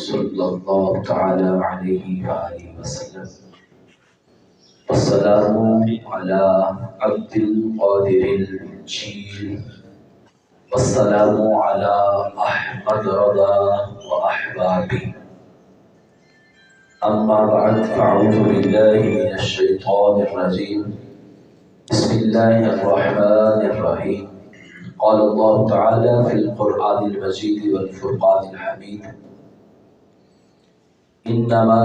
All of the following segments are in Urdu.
صلی اللہ تعالی علیہ وآلہ وسلم. السلام علی عبد القادر الجیل والسلام علی احمد رضا واحبابہ. اما بعد فاعوذ باللہ من الشیطان الرجیم. بسم اللہ الرحمن الرحیم. قال اللہ تعالی فی القرآن المجید والفرقان الحمید. انما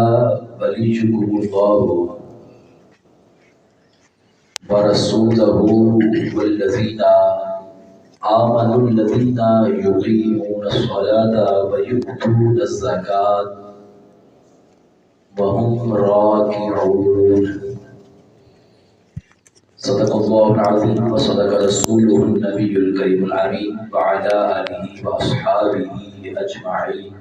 ولیکم اللہ ورسولہ والذین آمنوا الذین یقیمون الصلاة ویؤتون الزکاة وهم راکعون. صدق اللہ العظیم وصدق رسولہ النبی الکریم الامین وعلی آلہ واصحابہ اجمعین.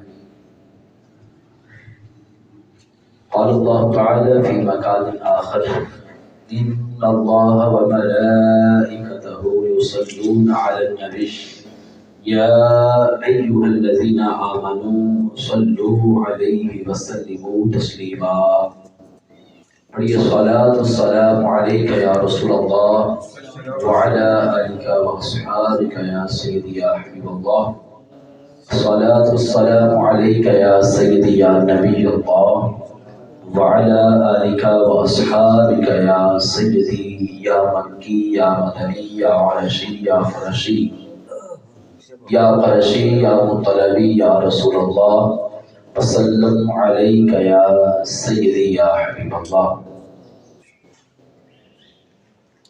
قال اللہ تعالی فی مکان آخر ان اللہ وملائکتہ یصلون علی النبی یا ایہا الذین آمنوا صلوا علیہ وسلموا تسلیما. پڑھیے صلاۃ والسلام علیک یا رسول اللہ وعلی آلک واصحابک یا سیدی یا حبیب اللہ. صلاۃ والسلام علیک یا سیدی یا نبی اللہ وعلی آلک واصحابک یا سیدی یا مکی یا مدنی یا عرشی یا فرشی یا قرشی یا مطلبی یا رسول اللہ وسلم علیک یا سیدی یا حبیب اللہ.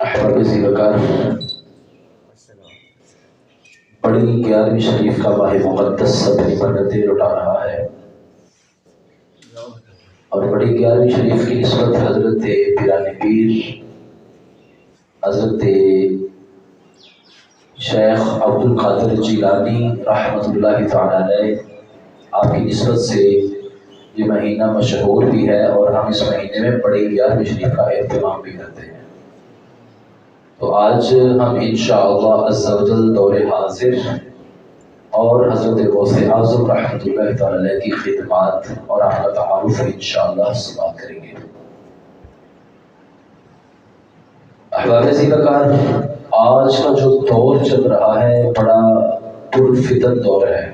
احباب زیرکار، بڑی 11ویں شریف کا ماہ مقدس اپنی برکتیں لٹا رہا ہے اور بڑی 11ویں شریف کی نسبت حضرت پیران پیر حضرت شیخ عبد القادر جیلانی رحمۃ اللہ تعالی علیہ آپ کی نسبت سے یہ مہینہ مشہور بھی ہے اور ہم اس مہینے میں بڑی 11ویں شریف کا اہتمام بھی کرتے ہیں. تو آج ہم انشاءاللہ عز و جل دور حاضر اور حضرت غوث اعظم رحمۃ اللہ تعالی علیہ کی خدمات اور اعلیٰ تعارف انشاءاللہ سماعت کریں گے. احباب زیرکار، آج کا جو دور چل رہا ہے بڑا پرفتن دور ہے،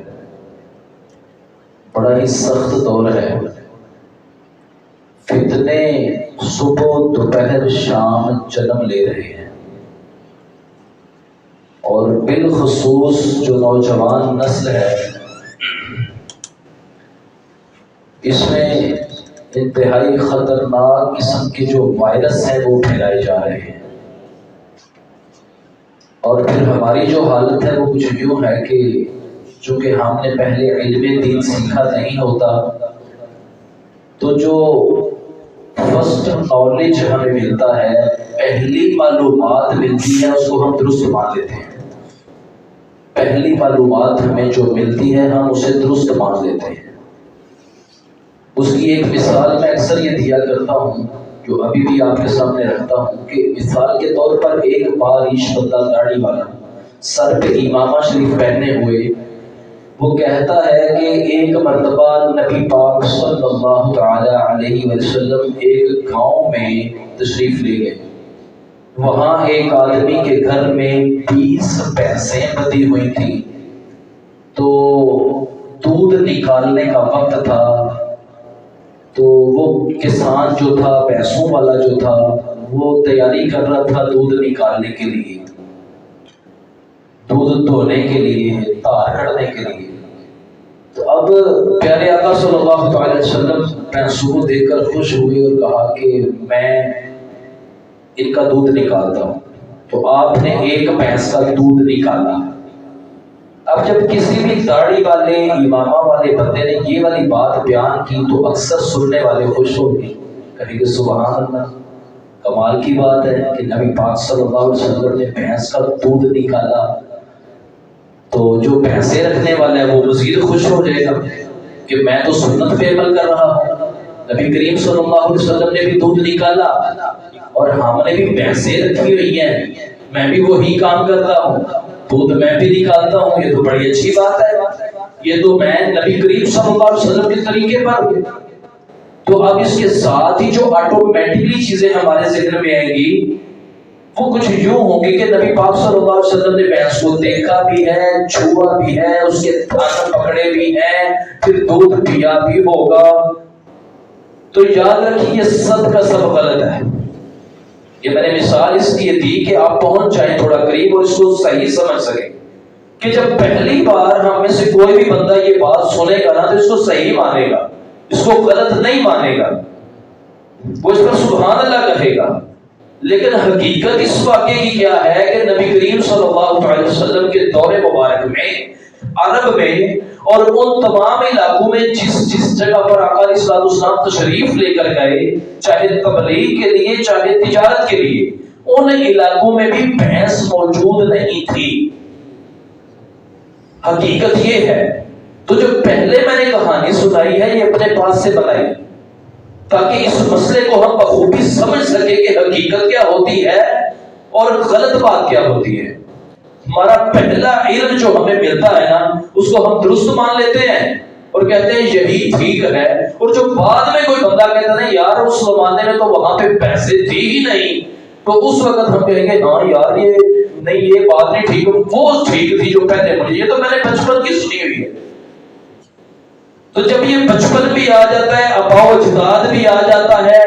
بڑا ہی سخت دور ہے. فتنے صبح دوپہر شام جنم لے رہے ہیں اور بالخصوص جو نوجوان نسل ہے اس میں انتہائی خطرناک قسم کے جو وائرس ہیں وہ پھیلائے جا رہے ہیں. اور پھر ہماری جو حالت ہے وہ کچھ یوں ہے کہ چونکہ ہم نے پہلے علم دین سیکھا نہیں ہوتا تو جو فرسٹ نالج ہمیں ملتا ہے، پہلی معلومات ملتی ہے، اس کو ہم درست مان لیتے ہیں. پہلی معلومات ہمیں جو ملتی ہے ہم اسے درست مان لیتے ہیں. اس کی ایک مثال میں اکثر یہ دیا کرتا ہوں جو ابھی بھی آپ کے سامنے رکھتا ہوں کہ مثال کے طور پر ایک باریش بندہ داڑھی والا سر پہ امامہ شریف پہنے ہوئے وہ کہتا ہے کہ ایک مرتبہ نبی پاک صلی اللہ تعالی علیہ وسلم ایک گاؤں میں تشریف لے گئے. وہاں ایک آدمی کے گھر میں 20 بھینسیں بندھی ہوئی تھی تو دودھ نکالنے کا وقت تھا. تو وہ کسان جو تھا، بھینسوں والا جو تھا، وہ تیاری کر رہا تھا دودھ نکالنے کے لیے، دودھ دھونے کے لیے، تار کڑنے کے لیے. تو اب پیارے آقا صلی اللہ علیہ وسلم بھینسوں کو دیکھ کر خوش ہوئے اور کہا کہ میں ان کا دودھ نکالتا ہوں. تو آپ نے ایک بھینس کا دودھ نکالا. اب جب کسی بھی داڑھی والے امامہ والے بندے نے یہ والی بات بیان کی تو اکثر سننے والے خوش ہوں گے، کہیں گے سبحان اللہ، کمال کی بات ہے کہ نبی پاک صلی اللہ علیہ وسلم نے بھینس کا دودھ نکالا. تو جو بھینسیں رکھنے والا ہے وہ مزید خوش ہو جائے گا کہ میں تو سنت پہ عمل کر رہا ہوں، نبی کریم صلی اللہ علیہ وسلم نے بھی دودھ نکالا اور ہم نے بھی بھینسیں رکھی ہوئی ہیں، میں بھی وہی کام کرتا ہوں. دودھ میں بھی نکالتا ہوں، یہ تو بڑی اچھی بات ہے، یہ تو میں نبی کریم صلی اللہ علیہ وسلم کے طریقے پر۔ تو اب اس کے ساتھ ہی جو آٹومیٹکلی چیزیں ہمارے ذہن میں آئیں گی وہ کچھ یوں ہوں گی کہ نبی پاک صلی اللہ علیہ وسلم نے بھینس کو دیکھا بھی ہے، چھوا بھی ہے، اس کے تھن پکڑے بھی ہیں، پھر دودھ پیا بھی ہوگا۔ تو یاد رکھیے یہ سب کا سب غلط ہے۔ یہ میں نے مثال اس لیے دی کہ آپ پہنچ جائیں تھوڑا قریب اور اس کو صحیح سمجھ سکیں کہ جب پہلی بار ہم میں سے کوئی بھی بندہ یہ بات سنے گا نا تو اس کو صحیح مانے گا، اس کو غلط نہیں مانے گا، وہ اس پر سبحان اللہ کہے گا۔ لیکن حقیقت اس واقعے کی کیا ہے کہ نبی کریم صلی اللہ علیہ وسلم کے دور مبارک میں، عرب میں اور ان تمام علاقوں میں جس جگہ پر آقا علیہ الصلوۃ والسلام تشریف لے کر گئے، چاہے تبلیغ کے لیے چاہے تجارت کے لیے، ان علاقوں میں بھی بھینس موجود نہیں تھی۔ حقیقت یہ ہے۔ تو جو پہلے میں نے کہانی سنائی ہے یہ اپنے پاس سے بنائی تاکہ اس مسئلے کو ہم بخوبی سمجھ سکیں کہ حقیقت کیا ہوتی ہے اور غلط بات کیا ہوتی ہے۔ ہمارا پہلا علم جو ہمیں ملتا ہے نا اس کو ہم درست مان لیتے ہیں اور کہتے ہیں یہی ٹھیک ہے، اور جو بعد میں کوئی بندہ کہتا ہے یار اس زمانے میں تو وہاں پہ پیسے تھی ہی نہیں، تو اس وقت ہم کہیں گے ہاں یار یہ نہیں، یہ بات نہیں ٹھیک، وہ ٹھیک تھی جو پہلے مجھے، یہ تو میں نے بچپن کی سنی ہوئی ہے۔ تو جب یہ بچپن بھی آ جاتا ہے، ابا و اجداد بھی آ جاتا ہے،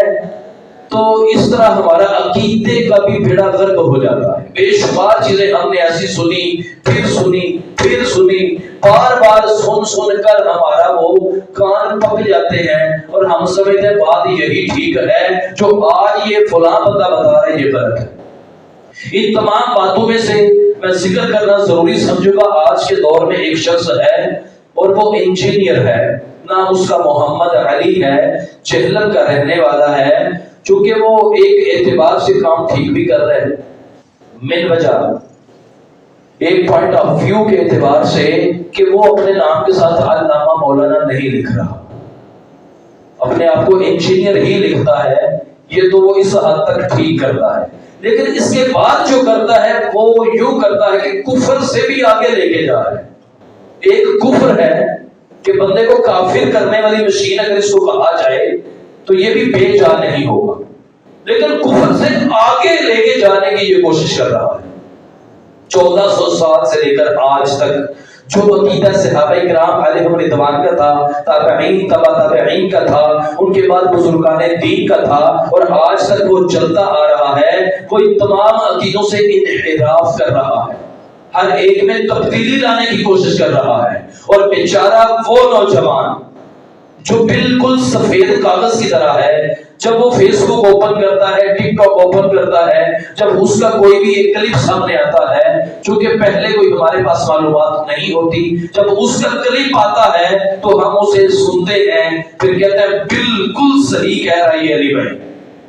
تو اس طرح ہمارا عقیدے کا بھی بیڑا غرق ہو جاتا ہے۔ بے شمار چیزیں ہم نے ایسی سنی پھر سنی، بار بار سن کر ہمارا وہ کان پک جاتے ہیں اور ہم سمجھتے ہیں بات یہی ٹھیک ہے، جو آج یہ فلاں بندہ بتا رہا ہے یہ غلط ہے۔ ان تمام باتوں میں سے میں ذکر کرنا ضروری سمجھوں گا، آج کے دور میں ایک شخص ہے اور وہ انجینئر ہے، نام اس کا محمد علی ہے، چہلم کا رہنے والا ہے، چونکہ وہ ایک اعتبار سے کام ٹھیک بھی کر رہے ہیں، من وجہ ایک پوائنٹ آف ویو کے اعتبار سے کہ وہ اپنے نام کے ساتھ علامہ مولانا نہیں لکھ رہا، اپنے آپ کو انجینئر ہی لکھتا ہے، یہ تو وہ اس حد تک ٹھیک کرتا ہے، لیکن اس کے بعد جو کرتا ہے وہ یوں کرتا ہے کہ کفر سے بھی آگے لے کے جا رہا ہے۔ ایک کفر ہے کہ بندے کو کافر کرنے والی مشین اگر اس کو کہا جائے تو یہ بھی بے جا نہیں ہوگا، لیکن کفر سے آگے لے کے جانے کی یہ کوشش کر رہا ہے۔ 1400 سال سے لے کر آج تک جو عقیدہ صحابہ کرام علیہم رضوان کا تھا، تابعین تبع تابعین کا تھا، ان کے بعد بزرگان دین کا تھا، اور آج تک وہ چلتا آ رہا ہے، وہ تمام عقیدوں سے انحراف کر رہا ہے، ہر ایک میں تبدیلی لانے کی کوشش کر رہا ہے، اور بیچارہ وہ نوجوان جو بالکل سفید کاغذ کی طرح ہے، جب وہ فیس بک اوپن کرتا ہے، ٹک ٹاک اوپن کرتا ہے، جب اس کا کوئی بھی ایک کلپ سامنے آتا ہے، چونکہ پہلے کوئی ہمارے پاس معلومات نہیں ہوتی، جب اس کا کلپ آتا ہے تو ہم اسے سنتے ہیں، پھر کہتے ہیں بالکل صحیح کہہ رہا ہے علی بھائی،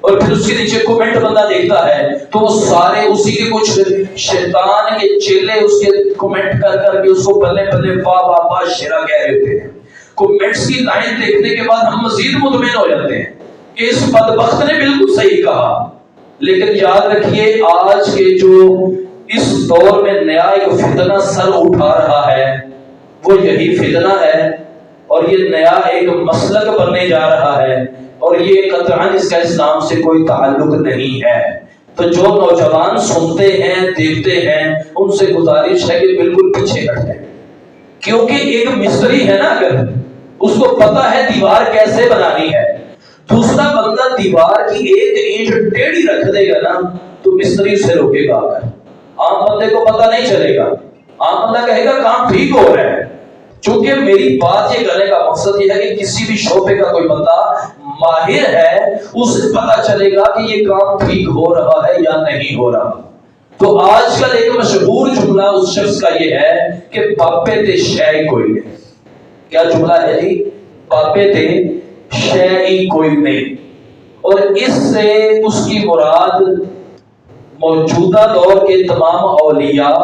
اور پھر اس کے نیچے کومنٹ بندہ دیکھتا ہے تو وہ سارے اسی کے کچھ شیطان کے چیلے اس کے کومنٹ کر کر کے اس کو بلے بلے واہ واہ واہ شیرا کہہ رہے ہوتے ہیں۔ کومنٹس کی لائن دیکھنے کے بعد ہم مزید مطمئن ہو جاتے ہیں کہ اس بدبخت نے بالکل صحیح کہا، لیکن یاد رکھیے آج کے جو اس دور میں نیا ایک فتنہ سر اٹھا رہا ہے وہ یہی فتنہ ہے، اور یہ نیا ایک مسلک بننے جا رہا ہے، اور یہ قطعاً اس کا اسلام سے کوئی تعلق نہیں ہے۔ تو جو نوجوان سنتے ہیں دیکھتے ہیں ان سے گزارش ہے کہ بالکل پیچھے ہٹیں، کیونکہ ایک مستری ہے نا، اگر اس کو پتا ہے دیوار کیسے بنانی ہے، دوسرا بندہ دیوار کی ایک اینٹ ٹیڑھی رکھ دے گا نا تو مستری اسے روکے گا، عام بندے کو پتا نہیں چلے گا، عام بندہ کہے گا کام ٹھیک ہو رہا ہے۔ چونکہ میری بات یہ کرنے کا مقصد یہ ہے کہ کسی بھی شعبے کا کوئی بندہ ماہر ہے اسے پتا چلے گا کہ یہ کام ٹھیک ہو رہا ہے یا نہیں ہو رہا۔ تو آج کل ایک مشہور جملہ اس شخص کا یہ ہے کہ باپے تے شے کوئی نہیں۔ کیا جملہ ہے جی؟ باپے تے شے کوئی نہیں، اور اس سے اس کی مراد موجودہ دور کے تمام اولیاء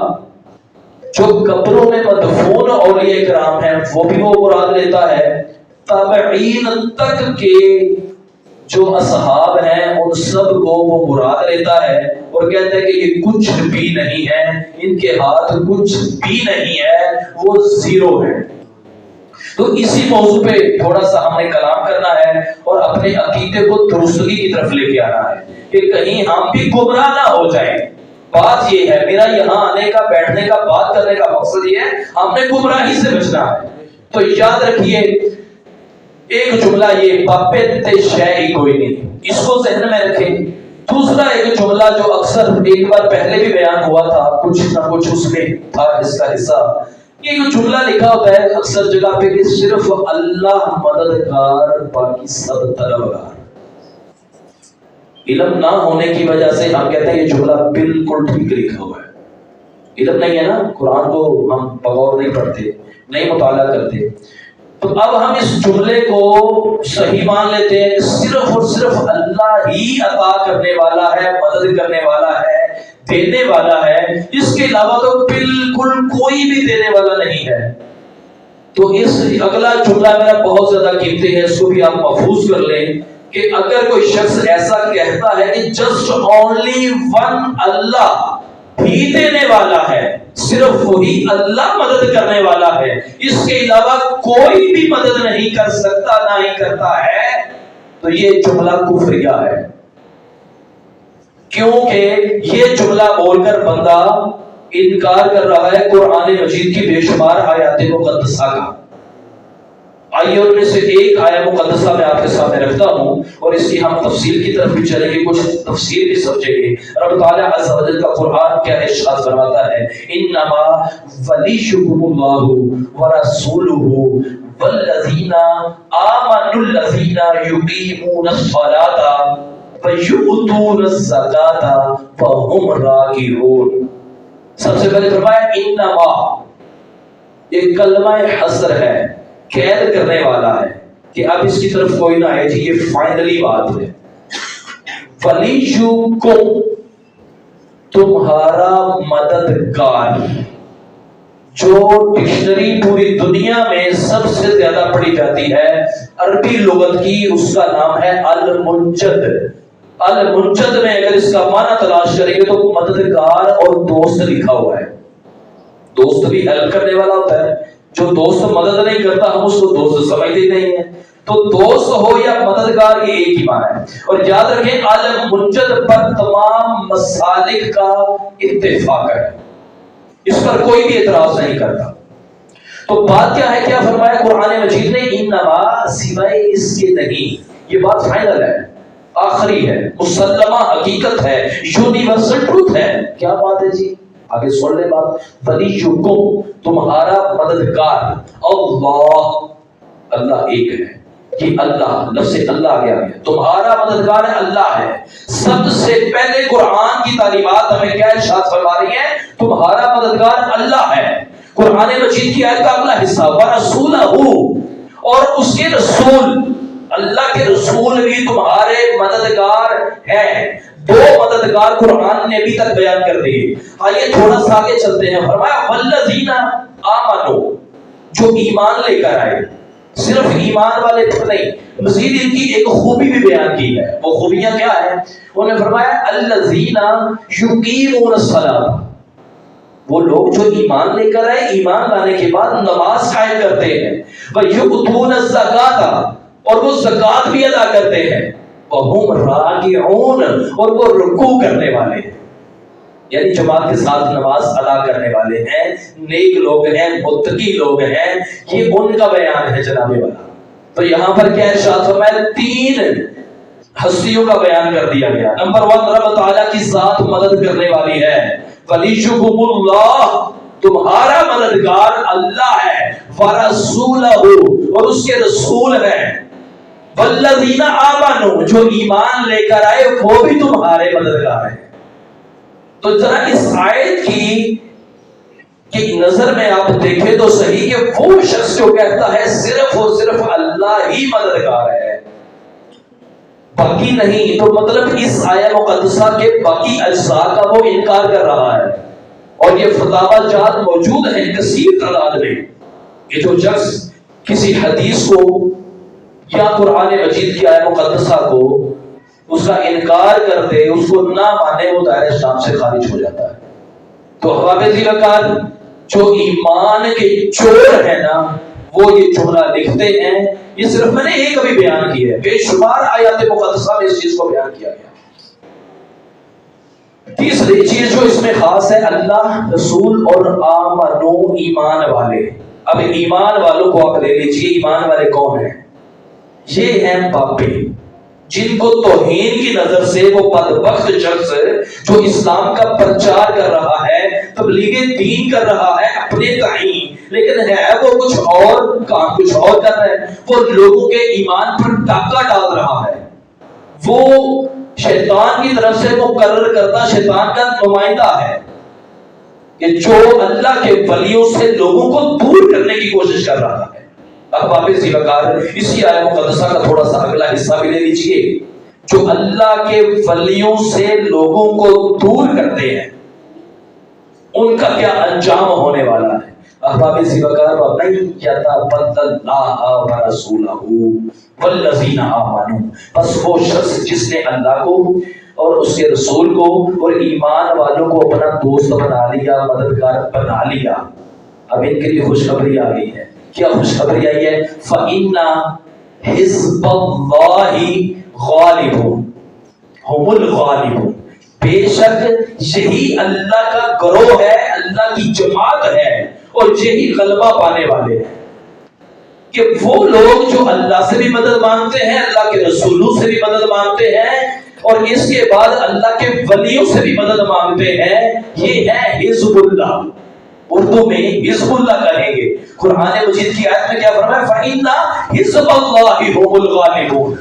جو قبروں میں مدفون اولیاء کرام ہیں وہ بھی وہ مراد لیتا ہے، تابعین تک کے جو اصحاب ہیں ان سب کو وہ مراد لیتا ہے، اور کہتا ہے کہ یہ کچھ بھی نہیں ہے، ان کے ہاتھ کچھ بھی نہیں ہے، وہ زیرو ہے۔ تو اسی موضوع پہ تھوڑا سا ہم نے کلام کرنا ہے اور اپنے عقیدے کو درستگی کی طرف لے کے آنا ہے کہ کہیں ہم بھی گمراہ نہ ہو جائیں۔ بات یہ ہے، میرا یہاں آنے کا، بیٹھنے کا، بات کرنے کا مقصد یہ ہے ہم نے گمراہی سے بچنا ہے۔ تو یاد رکھیے ایک جملہ یہ باپے تے شے ہی کوئی نہیں، اس کو ذہن میں رکھیں۔ دوسرا ایک جملہ جو اکثر ایک بار پہلے بھی بیان ہوا تھا، کچھ نہ کچھ اس میں تھا اس کا حصہ، یہ جو جملہ لکھا ہوتا ہے اکثر جگہ پہ کہ صرف اللہ مددگار باقی سب طلبگار۔ علم نہ ہونے کی وجہ سے ہم کہتے ہیں یہ جملہ بالکل ٹھیک لکھا ہوا ہے۔ علم نہیں ہے نا، قرآن کو ہم بغور نہیں پڑھتے، نہیں مطالعہ کرتے، تو اب ہم اس جملے کو صحیح مان لیتے ہیں، صرف اور صرف اللہ ہی عطا کرنے والا ہے، مدد کرنے والا ہے، دینے والا ہے، اس کے علاوہ تو بالکل کوئی بھی دینے والا نہیں ہے۔ تو اس اگلا جملہ میرا بہت زیادہ قیمتی ہے، اس کو بھی آپ محفوظ کر لیں کہ اگر کوئی شخص ایسا کہتا ہے کہ جسٹ اونلی ون اللہ ہی دینے والا ہے، صرف وہی اللہ مدد کرنے والا ہے، اس کے علاوہ کوئی بھی مدد نہیں کر سکتا، نہ ہی کرتا ہے، تو یہ جملہ کفریہ ہے۔ کیونکہ یہ جملہ بول کر بندہ انکار کر رہا ہے قرآن مجید کی بے شمار آیات مقدسہ کا۔ آئیے ان میں سے ایک آیت مقدسہ میں آپ کے سامنے رکھتا ہوں اور اس کی ہم تفصیل کی طرف بھی چلیں گے، کچھ تفصیل بھی سمجھیں گے۔ رب تعالیٰ عز و جل کا قرآن کیا ارشاد فرماتا ہے، انما ولیکم اللہ ورسولہ والذین آمنوا الذین یقیمون الصلاۃ ویؤتون الزکاۃ وہم راکعون۔ سب سے پہلے فرمایا انما، ایک کلمہ حصر ہے، قید کرنے والا ہے کہ اب اس کی طرف کوئی نہ آئے جی، یہ فائنلی بات ہے۔ ولیکم، تمہارا مددگار، جو ڈکشنری پوری دنیا میں سب سے زیادہ پڑھی جاتی ہے عربی لغت کی، اس کا نام ہے المنجد۔ المنجد میں اگر اس کا معنی تلاش کریں گے تو مددگار اور دوست لکھا ہوا ہے۔ دوست بھی ہیلپ کرنے والا ہوتا ہے، جو دوست مدد نہیں کرتا ہم اس کو دوست سمجھتے نہیں ہیں۔ تو دوست ہو یا مددگار یہ ایک ہی معنی ہے۔ اور یاد رکھیں المنجد پر تمام مسالک کا اتفاق ہے، اس پر کوئی بھی اعتراض نہیں کرتا۔ تو بات کیا ہے، کیا فرمایا قرآن مجید نے، انما، سوائے اس کے نہیں، یہ بات فائنل ہے، آخری ہے، مسلمہ حقیقت ہے، یونیورسل ٹروتھ ہے۔ کیا بات ہے جی، آگے سن لے بات، ولیکم، تمہارا مددگار، اللہ، اللہ ایک ہے، یہ اللہ، لفظ اللہ آگے آ گیا، تمہارا مددگار ہے، اللہ ہے۔ سب سے پہلے قرآن کی تعلیمات ہمیں کیا ارشاد فرما رہی ہے، تمہارا مددگار اللہ ہے۔ قرآن مجید کی آیت کا اگلا حصہ ورسولہ، اور اس کے رسول، اللہ کے رسول بھی تمہارے مددگار ہیں۔ دو مددگار قرآن نے ابھی تک بیان کر دیے۔ آئیے تھوڑا سا آگے چلتے ہیں، فرمایا والذین آمنوا، جو ایمان لے کر آئے، صرف ایمان والے نہیں، مزید ان کی ایک خوبی بھی بیان کی ہے۔ وہ خوبیاں کیا ہیں؟ انہوں نے فرمایا الذین یقیمون الصلاۃ، وہ لوگ جو ایمان لے کر آئے، ایمان لانے کے بعد نماز قائم کرتے ہیں، ویؤتون الزکاۃ، اور وہ زکات بھی ادا کرتے ہیں، وہم راکعون، اور وہ رکوع کرنے والے ہیں، یعنی جماعت کے ساتھ نماز ادا کرنے والے ہیں، نیک لوگ ہیں، متقی لوگ ہیں، یہ ان کا بیان ہے جناب والا۔ تو یہاں پر کیا ارشاد فرمایا، تین ہستیوں کا بیان کر دیا گیا۔ نمبر 1، رب تعالیٰ کی ذات مدد کرنے والی ہے، ولیکم اللہ، تمہارا مددگار اللہ ہے، ورسولہ، اور اس کے رسول ہیں، والذین آمنوا، جو ایمان لے کر آئے وہ بھی تمہارے مددگار ہیں۔ تو ذرا اس آیت کی نظر میں آپ دیکھیں تو صحیح کہ وہ شخص جو کہتا ہے صرف اور صرف اللہ ہی مددگار ہے، باقی نہیں، تو مطلب اس آیت مقدسہ کے باقی اجزاء کا وہ انکار کر رہا ہے۔ اور یہ فتاوی جات موجود ہیں کثیر تعداد میں، کہ جو شخص کسی حدیث کو یا قرآن مجید کی آیت مقدسہ کو اس کا انکار کر دے، اس کو نہ مانے، وہ دائرہ اسلام سے خارج ہو جاتا ہے۔ تو احباب ذی وقار جو ایمان کے چور ہیں نا، وہ یہ جملہ لکھتے ہیں۔ یہ صرف میں نے ایک ابھی بیان کی ہے، بے شمار آیات مقدسہ میں اس چیز کو بیان کیا گیا۔ تیسری چیز جو اس میں خاص ہے، اللہ رسول اور آمنو، ایمان والے۔ اب ایمان والوں کو آپ لے لیجئے، ایمان والے کون ہیں؟ یہ ہیں پاپی، جن کو توہین کی نظر سے وہ بدبخت شخص جو اسلام کا پرچار کر رہا ہے، تبلیغ دین کر رہا ہے اپنے تعین، لیکن ہے وہ کچھ اور، کام کچھ اور کر رہا ہے، وہ لوگوں کے ایمان پر ڈاکہ ڈال رہا ہے، وہ شیطان کی طرف سے مقرر کرتا شیطان کا نمائندہ ہے کہ جو اللہ کے ولیوں سے لوگوں کو دور کرنے کی کوشش کر رہا ہے۔ اب واپس ذی وقار اسی آیت مقدسہ کا تھوڑا سا اگلا حصہ بھی لے لیجئے، جو اللہ کے ولیوں سے لوگوں کو دور کرتے ہیں، ان کا کیا انجام ہونے والا ہے۔ احباب ذی وقار وَمَن يَتَوَلَّ اللَّهَ وَرَسُولَهُ وَالَّذِينَ آمَنُوا، بس وہ شخص جس نے اللہ کو اور اس کے رسول کو اور ایمان والوں کو اپنا دوست بنا لیا، مددگار بنا لیا۔ اب ان کے لیے خوشخبری آ گئی ہے۔ کیا خوشخبری آئی ہے؟ فَإِنَّ حِزْبَ اللَّهِ غَالِبٌ هُمُ الْغَالِبُونَ، بے شک یہی اللہ کا گروہ ہے، اللہ کی جماعت ہے، اور یہی غلبہ پانے والے ہیں۔ کہ وہ لوگ جو اللہ سے بھی مدد مانگتے ہیں، اللہ کے رسولوں سے بھی مدد مانگتے ہیں، اور اس کے بعد اللہ کے ولیوں سے بھی مدد مانگتے ہیں، یہ ہے حزب اللہ۔ اردو میں حزب اللہ کہیں گے۔ قرآن مجید کی آیت میں کیا فرمایا؟ فَإِنَّ حِزْبَ اللَّهِ هُمُ الْغَالِبُونَ،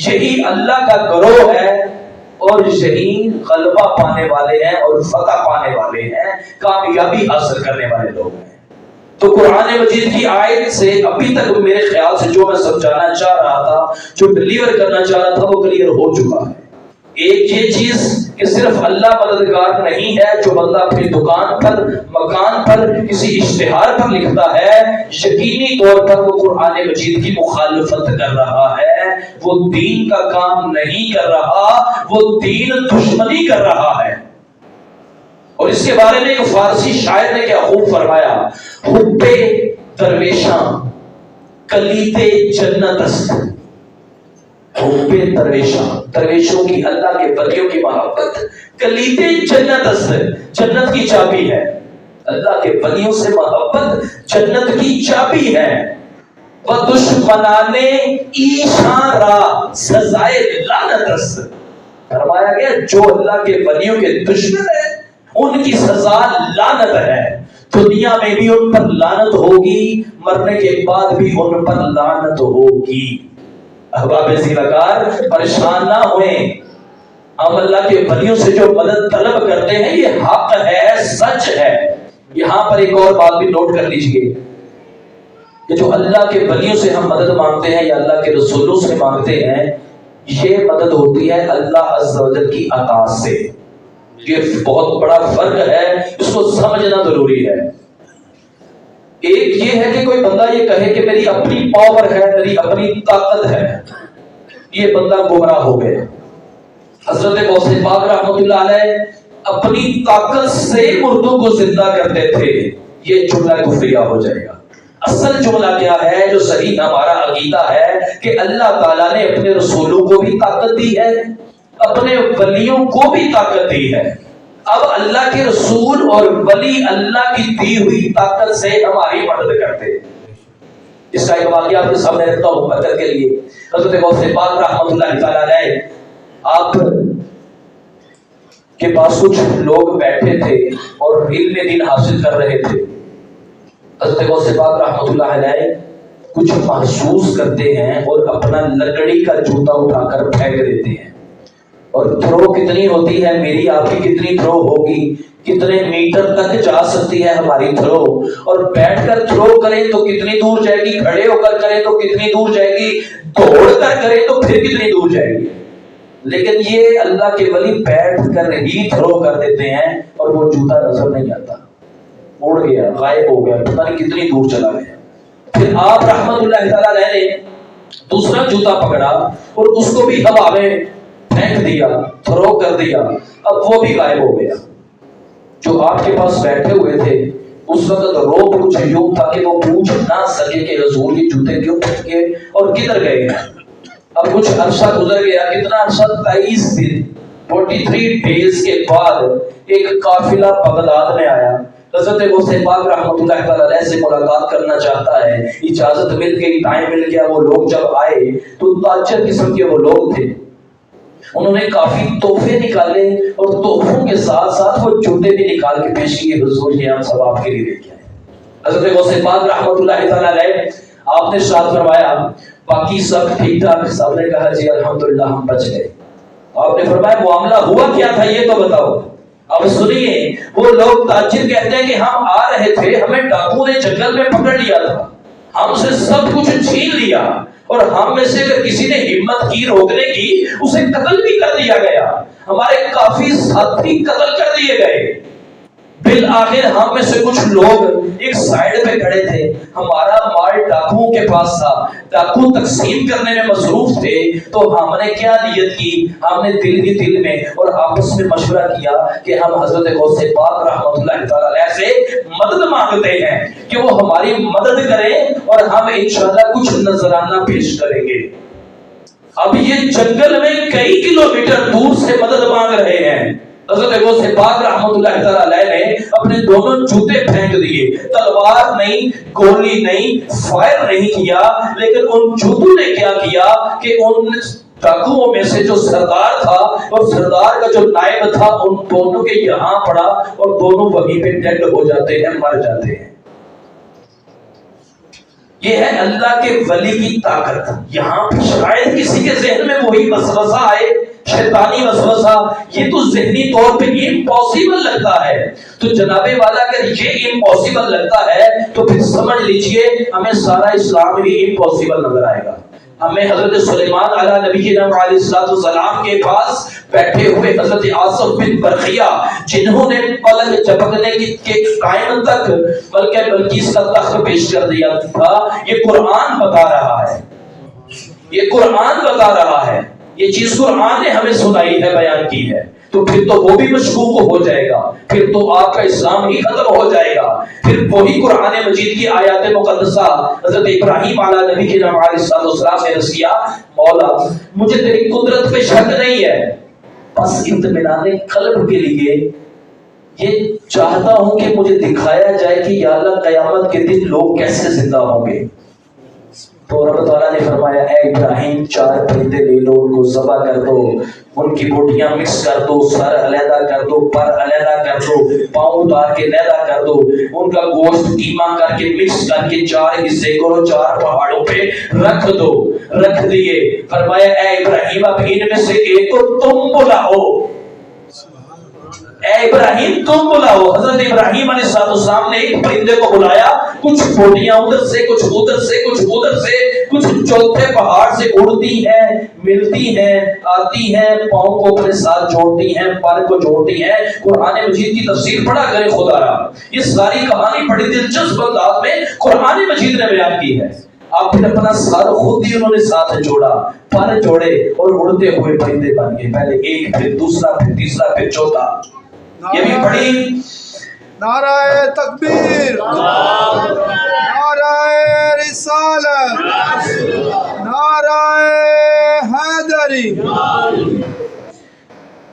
یہی اللہ کا گروہ ہے اور یہی غلبہ پانے والے ہیں اور فتح پانے والے ہیں، کامیابی حاصل کرنے والے لوگ ہیں۔ تو قرآن مجید کی آیت سے ابھی تک میرے خیال سے جو میں سمجھانا چاہ رہا تھا، جو ڈلیور کرنا چاہ رہا تھا، وہ کلیئر ہو چکا ہے۔ ایک یہ چیز کہ صرف اللہ مددگار نہیں ہے، جو بندہ اپنی دکان پر، مکان پر، کسی اشتہار پر لکھتا ہے، یقینی طور پر وہ قرآن مجید کی مخالفت کر رہا ہے، وہ دین کا کام نہیں کر رہا، وہ دین دشمنی کر رہا ہے۔ اور اس کے بارے میں ایک فارسی شاعر نے کیا خوب فرمایا، حب درویشاں کلید جنت است، حب درویشاں، درویشوں کی، اللہ کے ولیوں کی محبت کلید جنت است، جنت کی چابی ہے۔ اللہ کے ولیوں سے محبت جنت کی چابی ہے۔ و دشمنان ایشاں را سزائے لعنت است، فرمایا گیا جو اللہ کے ولیوں کے دشمن ہیں ان کی سزا لعنت ہے، دنیا میں بھی ان پر لعنت ہوگی، مرنے کے بعد بھی ان پر لعنت ہوگی۔ احباب ذی وقار پریشان نہ ہوئیں، ہم اللہ کے ولیوں سے جو مدد طلب کرتے ہیں یہ حق ہے، سچ ہے۔ یہاں پر ایک اور بات بھی نوٹ کر لیجئے کہ جو اللہ کے ولیوں سے ہم مدد مانگتے ہیں یا اللہ کے رسولوں سے مانگتے ہیں، یہ مدد ہوتی ہے اللہ عز و جل کی عطا سے۔ یہ بہت بڑا فرق ہے، اس کو سمجھنا ضروری ہے۔ ایک یہ ہے کہ کوئی بندہ یہ کہے کہ میری اپنی پاور ہے، میری اپنی طاقت ہے، یہ بندہ گمراہ ہو گیا۔ حضرت غوث پاک رحمۃ اللہ علیہ اپنی طاقت سے مردوں کو زندہ کرتے تھے، یہ جملہ کفریہ ہو جائے گا۔ اصل جملہ کیا ہے جو صحیح ہمارا عقیدہ ہے کہ اللہ تعالیٰ نے اپنے رسولوں کو بھی طاقت دی ہے، اپنے ولیوں کو بھی طاقت دی ہے۔ اب اللہ کے رسول اور ولی اللہ کی دی ہوئی طاقت سے ہماری مدد کرتے ہیں۔ اس کا ایک واقعہ آپ کے سامنے رکھتا ہوں برکت کے لیے۔ حضرت غوث پاک رحمۃ اللہ تعالیٰ علیہ آپ کے پاس کچھ لوگ بیٹھے تھے اور علم دین حاصل کر رہے تھے۔ حضرت غوث پاک رحمۃ اللہ علیہ کچھ محسوس کرتے ہیں اور اپنا لکڑی کا جوتا اٹھا کر پھینک دیتے ہیں، اور تھرو کتنی ہوتی ہے میری آپ کی کتنی تھرو ہوگی، کتنے میٹر تک جا سکتی ہے ہماری تھرو، اور بیٹھ کر تھرو کریں تو کتنی دور جائے گی، کھڑے ہو کر کریں تو کتنی دور جائے گی، دوڑ کر کریں تو پھر کتنی دور جائے گی۔ لیکن یہ اللہ کے ولی بیٹھ کر ہی تھرو کر دیتے ہیں اور وہ جوتا نظر نہیں آتا، اڑ گیا، غائب ہو گیا، پتہ نہیں کتنی دور چلا گیا۔ پھر آپ رحمت اللہ تعالیٰ نے دوسرا جوتا پکڑا اور اس کو بھی ہوا میں پھینک دیا، تھرو کر دیا، اب وہ بھی غائب ہو گیا۔ جو آپ کے پاس بیٹھے ہوئے تھے اس وقت روب کچھ یوں تھا کہ وہ پوچھ نہ سکے کہ حضور کے جوتے کیوں پھٹ گئے اور کدھر گئے ہیں۔ اب کچھ عرصہ گزر گیا، کتنا عرصہ؟ 23 دن 43 ڈیز کے بعد ایک قافلہ بغداد میں آیا۔ حضرت غوث پاک رحمۃ اللہ تعالی علیہ سے ملاقات کرنا چاہتا ہے، اجازت مل گئی، ٹائم مل گیا۔ وہ لوگ جب آئے تو تاجر قسم کے وہ لوگ تھے، انہوں نے کافی تحفے نکالے اور تحفوں کے ساتھ ساتھ وہ جوتے بھی نکال کے پیش کیے، حضور یہ ہم سب آپ کے لیے لے کے آئے۔ حضرت غوث پاک رحمۃ اللہ تعالی علیہ آپ نے ارشاد فرمایا باقی سب ٹھیک ٹھاک؟ سب نے کہا جی الحمدللہ ہم بچ گئے۔ آپ نے فرمایا معاملہ ہوا کیا تھا یہ تو بتاؤ۔ اب سنیے، وہ لوگ تاجر کہتے ہیں کہ ہم آ رہے تھے، ہمیں ڈاکو نے جنگل میں پکڑ لیا تھا، ہم سے سب کچھ چھین لیا اور ہم میں سے اگر کسی نے ہمت کی روکنے کی اسے قتل بھی کر دیا گیا، ہمارے کافی ساتھی قتل کر دیے گئے۔ بالآخر ہم میں سے کچھ لوگ ایک سائیڈ پہ کھڑے تھے، ہمارا مال ڈاکوؤں کے پاس تھا، ڈاکو تقسیم کرنے میں مصروف تھے، تو ہم نے کیا نیت کی؟ ہم نے دل ہی دل میں اور آپس میں مشورہ کیا کہ ہم حضرت غوث پاک رحمۃ اللہ تعالی علیہ سے مدد مانگتے ہیں کہ وہ ہماری مدد کریں اور ہم انشاءاللہ کچھ نذرانہ پیش کریں گے۔ اب یہ جنگل میں کئی کلومیٹر دور سے مدد مانگ رہے ہیں۔ حضرت غوث پاک رحمۃ اللہ تعالی علیہ نے اپنے دونوں جوتے پھینک دیے، تلوار نہیں، گولی نہیں، فائر نہیں کیا، لیکن ان جوتوں نے کیا کیا کہ ان ڈاکوؤں میں سے جو سردار تھا اور سردار کا جو نائب تھا ان دونوں کے یہاں پڑا اور دونوں وہیں پہ ڈیڈ ہو جاتے ہیں، مر جاتے ہیں۔ یہ ہے اللہ کے ولی کی طاقت۔ یہاں پہ شاید کسی کے ذہن میں وہی وسوسہ آئے، شیطانی وسوسہ، یہ تو ذہنی طور پہ امپاسبل لگتا ہے۔ تو جناب والا اگر یہ امپاسبل لگتا ہے تو پھر سمجھ لیجئے ہمیں سارا اسلام بھی امپاسبل نظر آئے گا۔ ہمیں حضرت سلیمان علیہ نبی علیہ السلام کے پاس بیٹھے ہوئے حضرت آصف بن برخیہ جنہوں نے پلک جھپکنے کے ٹائم تک ملکہ بلقیس کا تخت پیش کر دیا تھا، یہ قرآن بتا رہا ہے، یہ قرآن بتا رہا ہے، یہ چیز قرآن نے ہمیں سنائی ہے، بیان کی ہے۔ تو پھر تو وہ بھی مشکوک ہو جائے گا، پھر تو آپ کا اسلام ہی ختم ہو جائے گا۔ پھر وہی قرآن مجید کی آیات مقدسہ حضرت ابراہیم علیہ نبی کے نام علیہ السلام نے رس کیا، مولا مجھے تیری قدرت پہ شک نہیں ہے، بس اطمینان قلب کے لیے یہ چاہتا ہوں کہ مجھے دکھایا جائے کہ یا اللہ قیامت کے دن لوگ کیسے زندہ ہوں گے۔ تو رب تعالیٰ نے فرمایا اے ابراہیم 4 پرندے لے لو، ان کو ذبح کر دو، ان کی بوٹیاں مکس کر دو، سر علیحدہ کر دو، پر علیحدہ کر دو، پاؤں اتار کے علیحدہ کر دو، ان کا گوشت قیمہ کر کے مکس کر کے 4 حصے کرو، 4 پہاڑوں پہ رکھ دو۔ رکھ دیے، فرمایا اے ابراہیم اب ان میں سے ایک کو تم بلاؤ، اے ابراہیم تم بلاؤ۔ حضرت ابراہیم علیہ السلام نے ایک پرندے کو بلایا، کچھ بوٹیاں ادھر سے، کچھ ادھر سے، کچھ ادھر سے، کچھ چوتھے پہاڑ سے اڑتی ہیں، ملتی ہیں، آتی ہیں، پاؤں کو اپنے ساتھ جوڑتی ہیں، پر کو جوڑتی ہیں۔ قرآن مجید کی تفسیر پڑھا کرے خدا را، یہ ساری کہانی بڑی دلچسپ انداز میں قرآن مجید نے بیان کی ہے۔ آپ پھر اپنا سر خود ہی انہوں نے ساتھ جوڑا، پر جوڑے اور اڑتے ہوئے پرندے بن گئے، پہلے ایک، پھر دوسرا، پھر تیسرا، پھر چوتھا۔ یہ بھی بڑی نعرہ تکبیر، نعرہ رسالت، نعرہ حیدری۔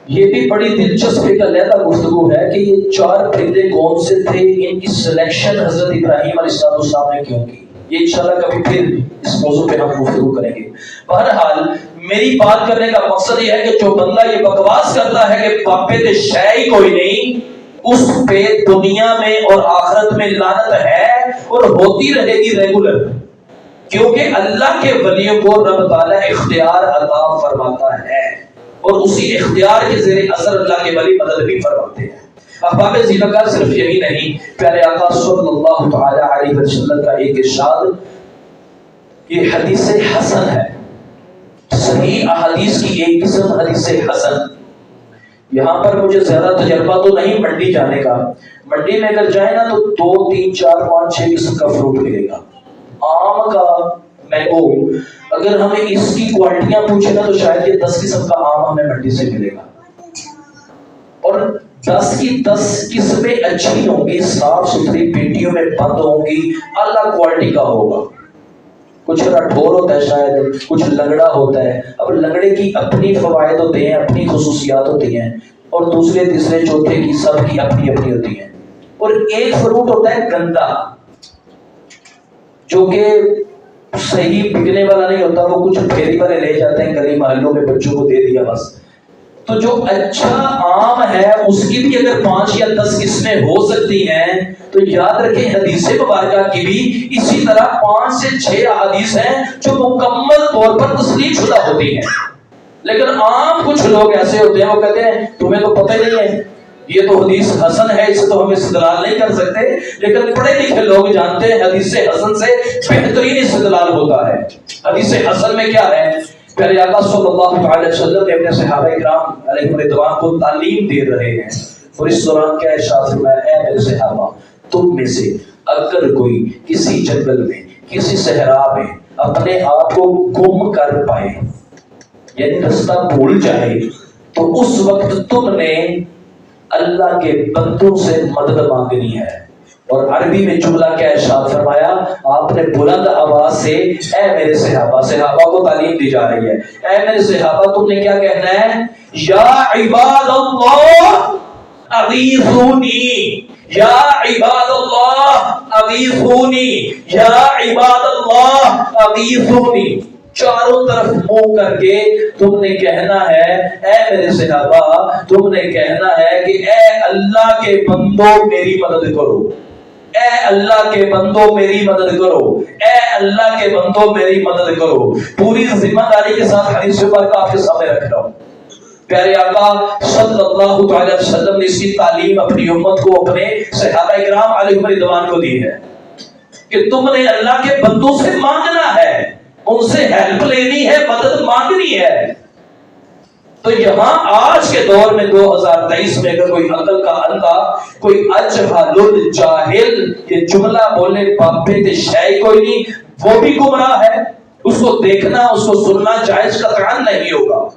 یہ بھی بڑی دلچسپ ایک علیحدہ گفتگو ہے کہ یہ 4 پرندے کون سے تھے، ان کی سلیکشن حضرت ابراہیم علیہ السلام نے کیوں کی، یہ انشاءاللہ کبھی پھر اس موضوع پہ ہم گفتگو کریں گے۔ بہرحال میری بات کرنے کا مقصد یہ ہے کہ جو بندہ یہ بکواس کرتا ہے کہ باپے تے شے ہی کوئی نہیں، اس پہ دنیا میں اور آخرت میں لعنت ہے اور ہوتی رہے گی ریگولر، کیونکہ اللہ کے ولیوں کو رب تعالیٰ اختیار عطا فرماتا ہے اور اسی اختیار کے زیر اثر اللہ کے ولی مدد بھی فرماتے ہیں۔ احباب زینکار صرف یہی نہیں، پیارے آقا صلی اللہ تعالی علیہ وسلم کا ایک ارشاد، یہ حدیث حسن ہے، صحیح احادیث کی ایک قسم حدیث حسن۔ یہاں پر مجھے زیادہ تجربہ تو نہیں منڈی جانے کا، منڈی میں اگر جائے نا تو 2 3 4 5 6 قسم کا فروٹ ملے گا، آم کا، مینگو، اگر ہمیں اس کی کوالٹیاں پوچھے نا تو شاید یہ 10 قسم کا آم ہمیں منڈی سے ملے گا، اور 10 کی 10 قسمیں اچھی ہوں گی، صاف ستھری پیٹیوں میں بند ہوں گی، اعلیٰ کوالٹی کا ہوگا۔ کچھ ٹھور ہوتا ہے شاید، کچھ لنگڑا ہوتا ہے۔ اب لنگڑے کی اپنی فوائد ہوتے ہیں، اپنی خصوصیات ہوتی ہیں، اور دوسرے تیسرے چوتھے کی سب کی اپنی اپنی ہوتی ہیں۔ اور ایک فروٹ ہوتا ہے گندا، جو کہ صحیح بکنے والا نہیں ہوتا، وہ کچھ پھیری والے لے جاتے ہیں گلی محلوں میں، بچوں کو دے دیا بس۔ تو جو اچھا آم ہے اس کی بھی اگر 5 یا 10 قسمیں ہو سکتی ہیں تو یاد رکھیں حدیث مبارکہ کی بھی اسی طرح 5 سے 6 احادیث ہیں جو مکمل طور پر تسلیم شدہ ہوتی ہیں۔ لیکن عام کچھ لوگ ایسے ہوتے ہیں، وہ کہتے ہیں تمہیں تو پتہ ہی نہیں ہے، یہ تو حدیث حسن ہے، اس سے تو ہم استدلال نہیں کر سکتے۔ لیکن پڑھے لکھے لوگ جانتے ہیں حدیث حسن سے بہترین استدلال ہوتا ہے۔ حدیث حسن میں کیا ہے؟ پیارے آقا صلی اللہ علیہ وسلم نے اپنے صحابہ کرام علیہ رضوان کو تعلیم دے رہے ہیں، اور اس دوران کیا ارشاد فرمایا، اے میرے صحابہ، تم میں سے اگر کوئی کسی جنگل میں، کسی صحرا میں اپنے آپ کو گم کر پائے، یعنی رستہ بھول جائے، تو اس وقت تم نے اللہ کے بندوں سے مدد مانگنی ہے۔ اور عربی میں جملہ کیا ارشاد فرمایا آپ نے؟ بلند آواز سے اے میرے صحابہ، صحابہ کو تعلیم دی جا رہی ہے، اے میرے صحابہ تم نے کیا کہنا ہے؟ یا عباد اللہ اغیثونی، یا عباد اللہ اغیثونی، یا عباد اللہ اغیثونی۔ چاروں طرف منہ کر کے تم نے کہنا ہے، اے میرے صحابہ تم نے کہنا ہے کہ اے اللہ کے بندوں میری مدد کرو، اے اللہ کے بندوں میری مدد کرو، اے اللہ کے بندوں میری مدد کرو۔ پوری ذمہ داری کے ساتھ حدیث پر آپ کے سامنے رکھ رہا ہوں۔ پیارے آقا صلی اللہ علیہ وسلم نے اس کی تعلیم اپنی امت کو، اپنے صحابہ کرام علیہ رضوان کو دی ہے کہ تم نے اللہ کے بندوں سے مانگنا ہے، ان سے ہیلپ لینی ہے، مدد مانگنی ہے۔ تو یہاں آج کے دور میں 2023 میں اگر کوئی عقل کا اندھا، کوئی اجہل الجاہل یہ جملہ بولے باپے تے شے کوئی نہیں، وہ بھی گمراہ ہے، اس کو دیکھنا اس کو سننا جائز قطعاً نہیں ہوگا۔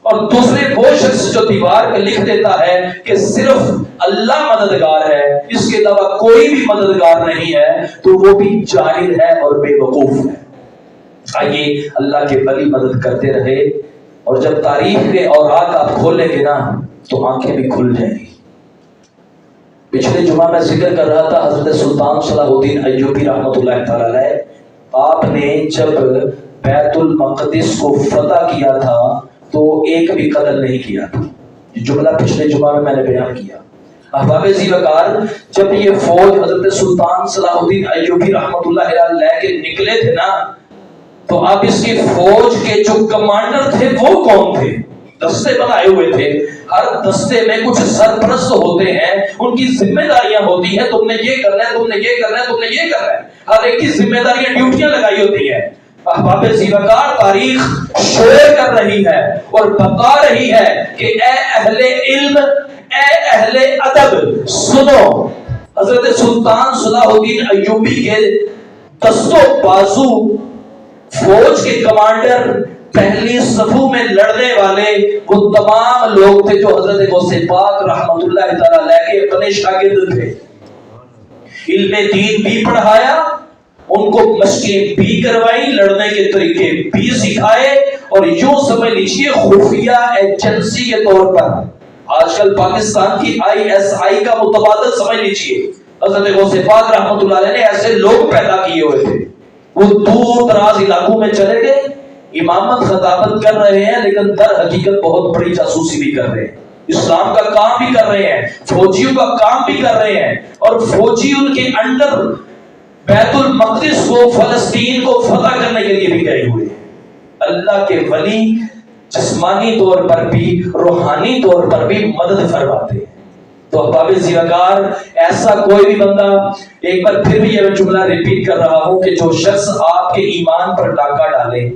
اور دوسرے وہ شخص جو دیوار پہ لکھ دیتا ہے کہ صرف اللہ مددگار ہے، اس کے علاوہ کوئی بھی مددگار نہیں ہے، تو وہ بھی جاہل ہے اور بے وقوف ہے۔ آئیے اللہ کے ولی مدد کرتے رہے، اور جب تاریخ کے اوراق آپ کھولیں گے نا تو آنکھیں بھی کھل جائیں گی۔ پچھلے جمعہ میں ذکر کر رہا تھا حضرت سلطان صلاح الدین ایوبی رحمۃ اللہ تعالی علیہ، آپ نے جب بیت المقدس کو فتح کیا تھا تو ایک بھی قتل نہیں کیا تھا۔ یہ جملہ پچھلے جمعہ میں نے بیان کیا۔ احباب ذی وقار، جب یہ فوج حضرت سلطان صلاح الدین ایوبی رحمۃ اللہ علیہ لے کے نکلے تھے نا، تو اب اس کی فوج کے جو کمانڈر تھے وہ کون تھے؟ دستے بنائے ہوئے تھے، ہر دستے میں کچھ سرپرست ہوتے ہیں، ان کی ذمہ داریاں ہوتی ہیں، تم نے یہ کرنا ہے، تم نے یہ کرنا ہے، تم نے یہ کرنا ہے، ہر ایک کی ذمہ داریاں ڈیوٹیاں لگائی ہوتی ہیں۔ احباب ذی وقار، تاریخ شور کر رہی ہے اور بتا رہی ہے کہ اے اہل علم، اے اہل ادب، سنو، حضرت سلطان صلاح الدین ایوبی کے دستوں بازو، فوج کے کمانڈر، پہلی صفوں میں لڑنے والے وہ تمام لوگ تھے جو حضرت غوث پاک رحمت اللہ تعالی علیہ کے اپنے شاگرد تھے۔ علم دین بھی پڑھایا، ان کو مشقیں بھی کروائی، لڑنے کے طریقے بھی سکھائے، اور یوں سمجھ لیجیے خفیہ ایجنسی کے طور پر آج کل پاکستان کی ISI کا متبادل سمجھ لیجیے، حضرت غوث پاک رحمت اللہ علیہ نے ایسے لوگ پیدا کیے ہوئے تھے۔ وہ دور دراز علاقوں میں چلے گئے، امامت خطابت کر رہے ہیں، لیکن در حقیقت بہت بڑی جاسوسی بھی کر رہے ہیں، اسلام کا کام بھی کر رہے ہیں، فوجیوں کا کام بھی کر رہے ہیں، اور فوجی ان کے انڈر بیت المقدس کو، فلسطین کو فتح کرنے کے لیے بھی گئے ہوئے ہیں۔ اللہ کے ولی جسمانی طور پر بھی روحانی طور پر بھی مدد فرماتے ہیں۔ تو احباب ذی وقار، ایسا کوئی بھی بندہ، ایک بار پھر بھی یہ جملہ ریپیٹ کر رہا ہوں کہ جو شخص آپ کے ایمان پر ڈاکہ ڈالے،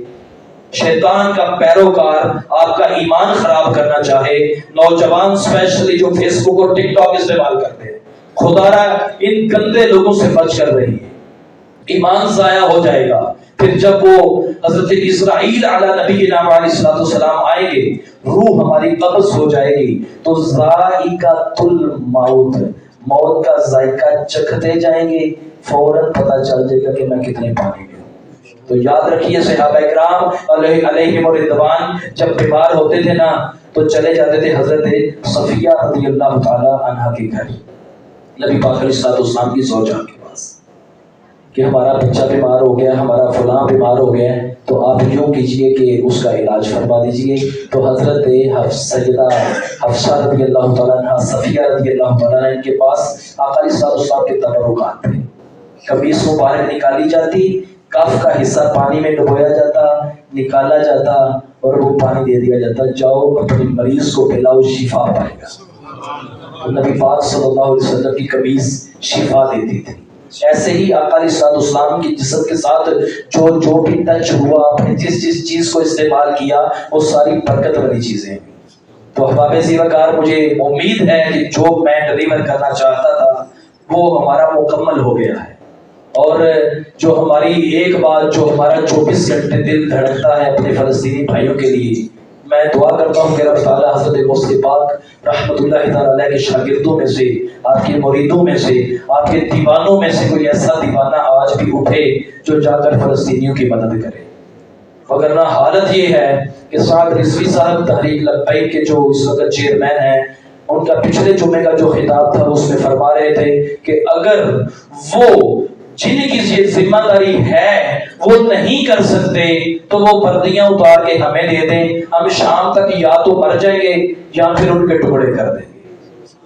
شیطان کا پیروکار آپ کا ایمان خراب کرنا چاہے، نوجوان اسپیشلی جو فیس بک اور ٹک ٹاک استعمال کرتے ہیں، خدا را ان گندے لوگوں سے بچ کر رہی ہے، ایمان ضائع ہو جائے گا۔ پھر جب وہ حضرت اسرائیل علی نبینا علیہ السلام آئیں گے، روح ہماری قبض ہو جائے گی، تو ذائقۃ الموت، موت کا ذائقہ چکھتے جائیں گے، فوراً پتہ چل جائے گا کہ میں کتنے پانی میں ہوں۔ تو یاد رکھیے صحابہ کرام علیہم الرضوان جب بیمار ہوتے تھے نا تو چلے جاتے تھے حضرت صفیہ رضی اللہ تعالی عنہا کے گھر، نبی پاک علیہ السلام کی زوجہ کے پاس، کہ ہمارا بچہ بیمار ہو گیا، ہمارا فلاں بیمار ہو گیا ہے، تو آپ یوں کیجئے کہ اس کا علاج فرما دیجئے۔ تو حضرت سیدہ حفصہ رضی اللہ تعالیٰ عنہ، صفیہ رضی اللہ تعالیٰ عنہ، ان کے پاس آقا علیہ السلام کے تبرکات تھے۔ قمیص مبارک نکالی جاتی، کف کا حصہ پانی میں ڈبویا جاتا، نکالا جاتا اور وہ پانی دے دیا جاتا، جاؤ اپنے مریض کو پلاؤ، شفا پائے گا۔ نبی پاک صلی اللہ علیہ وسلم کی قمیص شفا دیتی تھی۔ ایسے ہی آقا علیہ السلام کی جسم کے ساتھ جو بھی ٹچ ہوا، آپ نے جس چیز کو استعمال کیا، وہ ساری برکت والی چیزیں ہیں۔ تو احباب زیوکار، مجھے امید ہے کہ جو میں ڈلیور کرنا چاہتا تھا وہ ہمارا مکمل ہو گیا ہے، اور جو ہماری ایک بات، جو ہمارا 24 گھنٹے دل دھڑکتا ہے اپنے فلسطینی بھائیوں کے لیے، میں دعا کرتا ہوں کہ رب تعالیٰ حضرت غوث پاک رحمۃ اللہ تعالیٰ علیہ کے شاگردوں میں سے، آپ کے مریدوں میں سے، آپ کے دیوانوں میں سے کوئی ایسا دیوانہ آج بھی اٹھے جو جا کر فلسطینیوں کی مدد کرے۔ وگرنہ حالت یہ ہے کہ سعد رضوی صاحب تحریک لبیک کے جو اس وقت چیئرمین ہیں، ان کا پچھلے جمعے کا جو خطاب تھا اس میں فرما رہے تھے کہ اگر وہ جن کی یہ ذمہ داری ہے وہ نہیں کر سکتے تو وہ پردیاں اتار کے ہمیں دے دیں، ہم شام تک یا تو مر جائیں گے یا پھر ان کے ٹکڑے کر دیں گے۔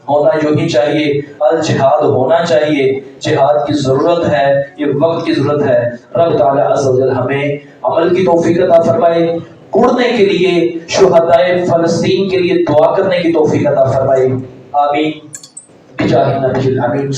ہونا یوں ہی چاہیے، الجہاد ہونا چاہیے، جہاد کی ضرورت ہے، یہ وقت کی ضرورت ہے۔ رب تعالی عز و جل ہمیں عمل کی توفیق عطا فرمائے، اڑنے کے لیے، شہدائے فلسطین کے لیے دعا کرنے کی توفیق عطا فرمائے، آمین بجاہ نبی الامین۔